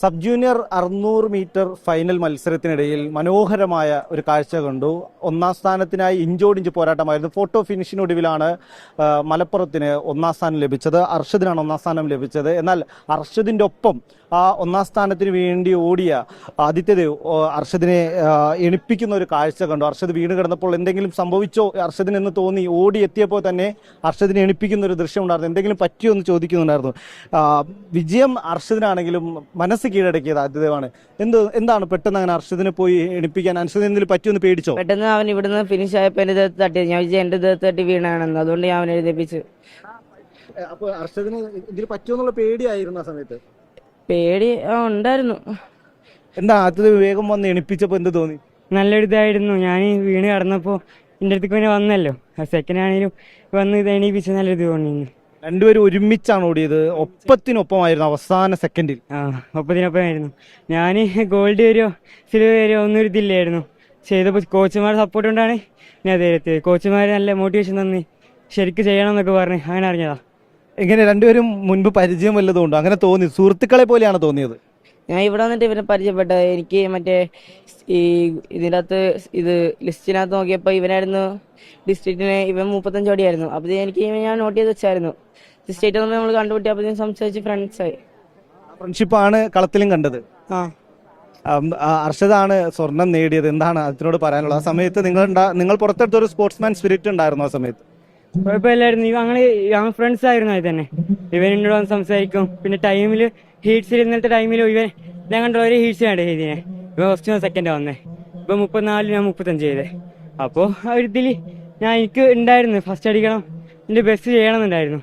Sub junior 600 metre final മത്സരത്തിനിടയിൽ മനോഹരമായ ഒരു കാഴ്ച കണ്ടു. ഒന്നാം സ്ഥാനത്തിനായി ഇഞ്ചോടിഞ്ച് പോരാട്ടമായിരുന്നു. ഫോട്ടോ ഫിനിഷിനൊടുവിലാണ് മലപ്പുറത്തിന് ഒന്നാം സ്ഥാനം ലഭിച്ചത്. അർഷദിനാണ് ഒന്നാം സ്ഥാനം ലഭിച്ചത്. എന്നാൽ അർഷദിൻ്റെ ഒപ്പം ആ ഒന്നാം സ്ഥാനത്തിന് വേണ്ടി ഓടിയ ആദിത്യദേവ് അർഷദിനെ എണിപ്പിക്കുന്ന ഒരു കാഴ്ച കണ്ടു. അർഷദ് വീണ് കിടന്നപ്പോൾ എന്തെങ്കിലും സംഭവിച്ചോ അർഷദിന് എന്ന് തോന്നി. ഓടിയെത്തിയപ്പോൾ തന്നെ അർഷദിനെ എണിപ്പിക്കുന്ന ഒരു ദൃശ്യം ഉണ്ടായിരുന്നു. എന്തെങ്കിലും പറ്റിയോ എന്ന് ചോദിക്കുന്നുണ്ടായിരുന്നു. വിജയം അർഷദിനാണെങ്കിലും മനസ്സ് കീഴടക്കിയത് ആദിത്യദേവാണ്. എന്താണ് പെട്ടെന്ന് അങ്ങനെ അർഷദിനെ പോയി എണിപ്പിക്കാൻ? അർഷദിന് എന്തെങ്കിലും പറ്റിയൊന്ന് പേടിച്ചോ? പെട്ടെന്ന് അവൻ ഇവിടുന്ന് ഫിനിഷ് ആയപ്പോൾ എന്റെ ദേഹത്ത് തട്ടി. ഞാൻ വിജയ് എന്റെ ദേഹത്ത് തട്ടി വീണാണെന്ന്, അതുകൊണ്ട് ഞാൻ അവനെ എഴുതിപ്പിച്ചു. അപ്പൊ അർഷദിന് ഇതിൽ പറ്റുമെന്നുള്ള പേടിയായിരുന്നു ആ സമയത്ത്? പേടി ഉണ്ടായിരുന്നു. എന്താ ആദ്യത്തെ വേഗം വന്ന് എണിപ്പിച്ചപ്പോ എന്ത് തോന്നി? നല്ലൊരു ഇതായിരുന്നു. ഞാൻ വീണ് കടന്നപ്പോൾ എൻ്റെ അടുത്തേക്ക് പിന്നെ വന്നല്ലോ, സെക്കൻഡ് ആണെങ്കിലും വന്ന് ഇത് എണീപ്പിച്ച് നല്ലൊരു തോന്നി. രണ്ടുപേരും ഒരുമിച്ചാണ് ഓടിയത്, ഒപ്പത്തിനൊപ്പമായിരുന്നു അവസാന സെക്കൻഡിൽ. ഒപ്പത്തിനൊപ്പമായിരുന്നു. ഞാൻ ഗോൾഡ് വരുമോ സിൽവർ വരുമോ ഒന്നും ഇതില്ലായിരുന്നു. ചെയ്തപ്പോൾ കോച്ചുമാരുടെ സപ്പോർട്ട് കൊണ്ടാണ് ഞാൻ എത്തിയത്. കോച്ചുമാർ നല്ല മോട്ടിവേഷൻ തന്നി, ശരിക്കും ചെയ്യണം എന്നൊക്കെ പറഞ്ഞ് അങ്ങനെ അറിഞ്ഞതാ. എങ്ങനെ രണ്ടുപേരും മുൻപ് പരിചയം വല്ലതുണ്ടോ? അങ്ങനെ തോന്നി, സുഹൃത്തുക്കളെ പോലെയാണ് തോന്നിയത്? ഞാൻ ഇവിടെ വന്നിട്ട് ഇവരെ പരിചയപ്പെട്ടത്. എനിക്ക് മറ്റേ ഈ ഇതിനകത്ത് ഇത് ലിസ്റ്റിനകത്ത് നോക്കിയപ്പോൾ ഇവനായിരുന്നു ഡിസ്ട്രിക്റ്റിന്, ഇവൻ 35 അടിയായിരുന്നു. അപ്പോൾ എനിക്ക് ഞാൻ നോട്ട് ചെയ്ത് വെച്ചായിരുന്നു. സ്റ്റേറ്റ് നമ്മൾ കണ്ടുപിട്ടി, അപ്പോൾ ഞാൻ സംസാരിച്ച് ഫ്രണ്ട്സായി. ഫ്രണ്ട്ഷിപ്പാണ് കളത്തിലും കണ്ടത്. അർഷദാണ് സ്വർണം നേടിയത്. എന്താണ് അതിനോട് പറയാനുള്ളത്? ആ സമയത്ത് നിങ്ങൾ പുറത്തെടുത്തൊരു സ്പോർട്സ്മാൻ സ്പിരിറ്റ് ഉണ്ടായിരുന്നു ആ സമയത്ത്? കുഴപ്പമില്ലായിരുന്നു. ഞങ്ങൾ ഫ്രണ്ട്സ് ആയിരുന്നു. അത് തന്നെ ഇവൻ എന്നോട് വന്ന് സംസാരിക്കും. പിന്നെ ടൈമിൽ ഹീറ്റ്സിൽ ഇന്നലത്തെ ടൈമിൽ ഇവൻ ഞാൻ കണ്ട ഒരു ഹീറ്റ്സ് കണ്ടേ ഇതിനെ. ഇവ ഫസ്റ്റ് സെക്കൻഡാണ് വന്നേ. ഇപ്പം 34 ഞാൻ 35 ചെയ്തേ. അപ്പോൾ ആ ഒരു ഇതിൽ എനിക്ക് ഉണ്ടായിരുന്നു ഫസ്റ്റ് അടിക്കണം, എൻ്റെ ബെസ്റ്റ് ചെയ്യണമെന്നുണ്ടായിരുന്നു.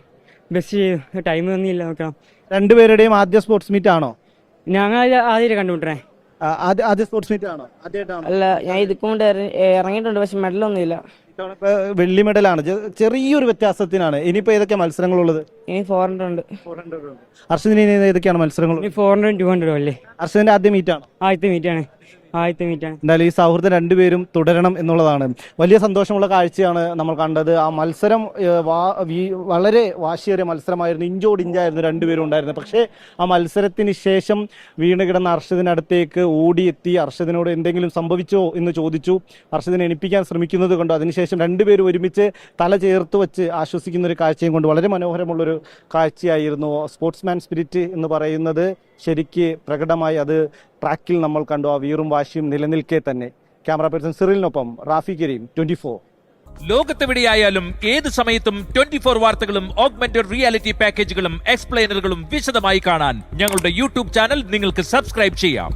ബെസ്റ്റ് ചെയ്തു, ടൈം തന്നില്ല. നോക്കണം. രണ്ടുപേരുടെയും ആദ്യ സ്പോർട്സ് മീറ്റ് ആണോ? ഞങ്ങൾ ആദ്യം കണ്ടുമുട്ടണേ. ആദ്യ സ്പോർട്സ് മീറ്റ് ആണോ? ആദ്യമായിട്ടാണോ? അല്ല, ഞാൻ ഇതുകൊണ്ട് ഇറങ്ങിയിട്ടുണ്ട്, പക്ഷെ മെഡലൊന്നും ഇല്ല. വെള്ളി മെഡലാണ്. ചെറിയൊരു വ്യത്യാസത്തിനാണ്. ഇനിയിപ്പോ ഏതൊക്കെയാ മത്സരങ്ങളുള്ളത്? ഇനി 400 ഉണ്ട്. അർഷദിന് ഇനി ഏതൊക്കെയാണ് മത്സരങ്ങൾ? 400 200 അല്ലേ? അർഷദിന്റെ ആദ്യ മീറ്റാണ്? ആദ്യത്തെ മീറ്റാണ്. എന്തായാലും ഈ സൗഹൃദം രണ്ടുപേരും തുടരണം എന്നുള്ളതാണ്. വലിയ സന്തോഷമുള്ള കാഴ്ചയാണ് നമ്മൾ കണ്ടത്. ആ മത്സരം വളരെ വാശിയേറിയ മത്സരമായിരുന്നു. ഇഞ്ചോടിഞ്ചായിരുന്നു രണ്ടുപേരും ഉണ്ടായിരുന്നത്. പക്ഷേ ആ മത്സരത്തിന് ശേഷം വീണ് കിടന്ന അർഷദിനടുത്തേക്ക് ഓടിയെത്തി അർഷദിനോട് എന്തെങ്കിലും സംഭവിച്ചോ എന്ന് ചോദിച്ചു. അർഷദിനെ എണിപ്പിക്കാൻ ശ്രമിക്കുന്നത് കൊണ്ട് അതിനുശേഷം രണ്ടുപേരും ഒരുമിച്ച് തല ചേർത്ത് വെച്ച് ആശ്വസിക്കുന്ന ഒരു കാഴ്ചയും കൊണ്ട് വളരെ മനോഹരമുള്ളൊരു കാഴ്ചയായിരുന്നു. സ്പോർട്സ്മാൻ സ്പിരിറ്റ് എന്ന് പറയുന്നത് ശരിക്ക് പ്രകടമായി അത് ട്രാക്കിൽ നമ്മൾ കണ്ടു. ആ വീറും വാശിയും നിലനിൽക്കെ തന്നെ. ക്യാമറ പേഴ്സൺ സിറിലിനൊപ്പം റാഫി കരീം, 24. ലോകത്തെവിടെയായാലും ഏത് സമയത്തും 24 വാർത്തകളും ഓഗ്മെന്റഡ് റിയാലിറ്റി പാക്കേജുകളും എക്സ്പ്ലെയിനറുകളും വിശദമായി കാണാൻ ഞങ്ങളുടെ യൂട്യൂബ് ചാനൽ നിങ്ങൾക്ക് സബ്സ്ക്രൈബ് ചെയ്യാം.